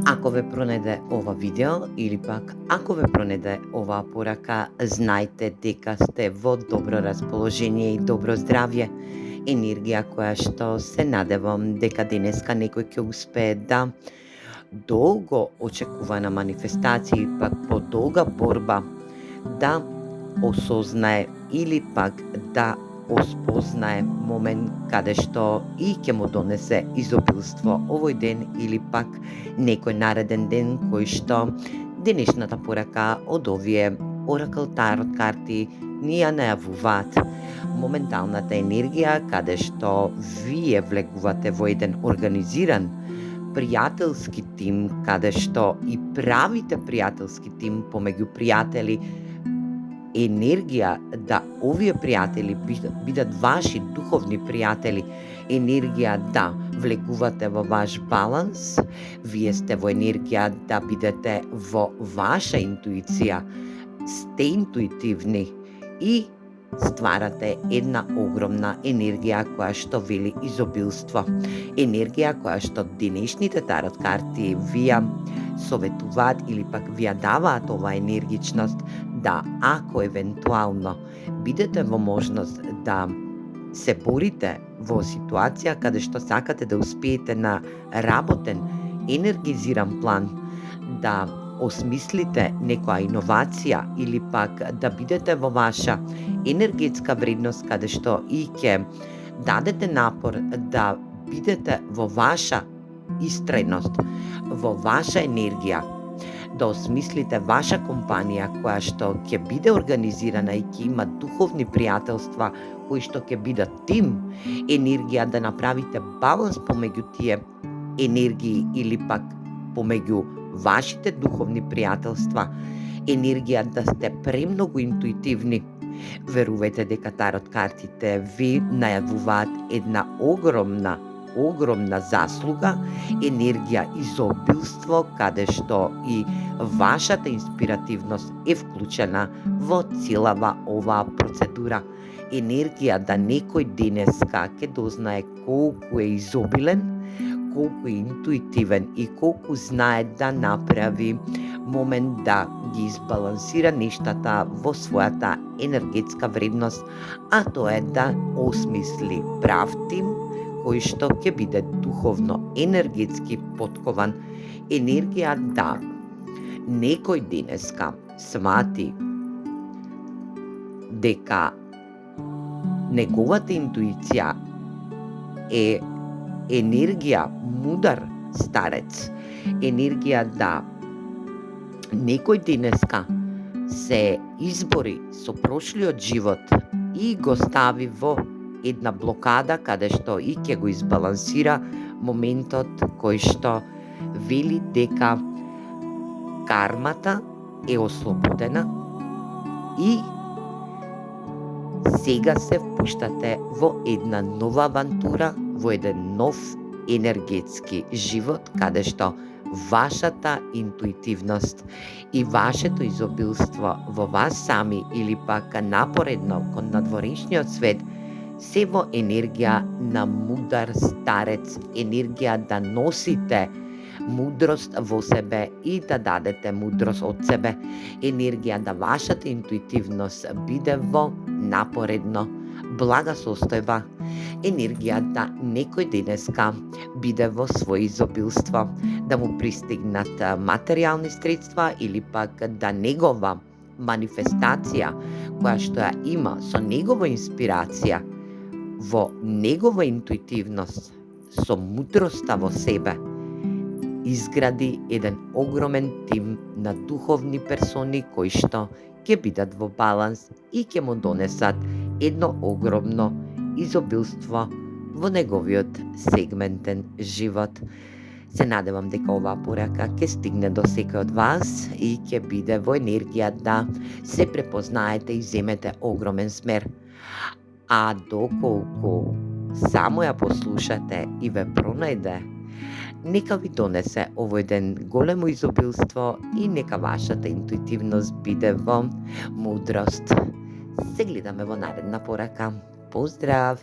Ако ве пронајде ова видео или пак ако ве пронајде оваа порака, знајте дека сте во добро расположение и добро здравје. Енергија која што се надевам дека денеска некој ќе успее да долго очекувана манифестација и пак по долга борба да осознае или пак да оспознае момент каде што и ќе му донесе изобилство овој ден или пак некој нареден ден кој што денешната порака од овие Oracle Tarot карти ни ја најавуваат моменталната енергија каде што вие влегувате во еден организиран пријателски тим, каде што и правите пријателски тим помеѓу пријатели, енергија да овие пријатели бидат ваши духовни пријатели, енергија да влегувате во ваш баланс, вие сте во енергија да бидете во ваша интуиција, сте интуитивни и стварате една огромна енергија која што вели изобилство. Енергија која што денешните тарот карти вија советуваат или пак вија даваат оваа енергичност да ако евентуално бидете во можност да се борите во ситуација каде што сакате да успеете на работен, енергизиран план, да осмислите некоја иновација или пак да бидете во ваша енергетска вредност каде што и ќе дадете напор да бидете во ваша истрајност, во ваша енергија, да осмислите ваша компанија која што ќе биде организирана и ќе има духовни пријателства кои што ќе бидат тим, енергија да направите баланс помеѓу тие енергии или пак помеѓу вашите духовни пријателства, енергија да сте премногу интуитивни. Верувајте дека тарот картите ви најавуваат една огромна заслуга, енергија изобилство, каде што и вашата инспиративност е вклучена во целава оваа процедура. Енергија да некој денеска ќе дознае колку е изобилен, колку е интуитивен и колку знае да направи момент да ги избалансира нештата во својата енергетска вредност, а тоа е да осмисли прав тим кој што ќе биде духовно енергетски поткован. Енергија да некој денеска свати дека неговата интуиција е енергија мудар старец, енергија да некој денеска се избори со прошлиот живот и го стави во една блокада каде што и ќе го избалансира моментот кој што вели дека кармата е ослободена и сега се впуштате во една нова авантура, во еден нов енергетски живот, каде што вашата интуитивност и вашето изобилство во вас сами или пак напоредно кон надворешниот свет се во енергија на мудар старец, енергија да носите мудрост во себе и да дадете мудрост од себе, енергија да вашата интуитивност биде во напоредно блага состојба, енергија да некој денеска биде во свој изобилство, да му пристигнат материјални средства или пак да негова манифестација која што ја има со негова инспирација, во негова интуитивност, со мудроста во себе, изгради еден огромен тим на духовни персони кои што ќе бидат во баланс и ќе му донесат едно огромно изобилство во неговиот сегментен живот. Се надевам дека оваа порака ќе стигне до секој од вас и ќе биде во енергија да се препознаете и земете огромен смер. А доколку само ја послушате и ве пронајде, нека ви донесе овој ден големо изобилство и нека вашата интуитивност биде во мудрост. Се гледаме во наредна порака. Поздрав!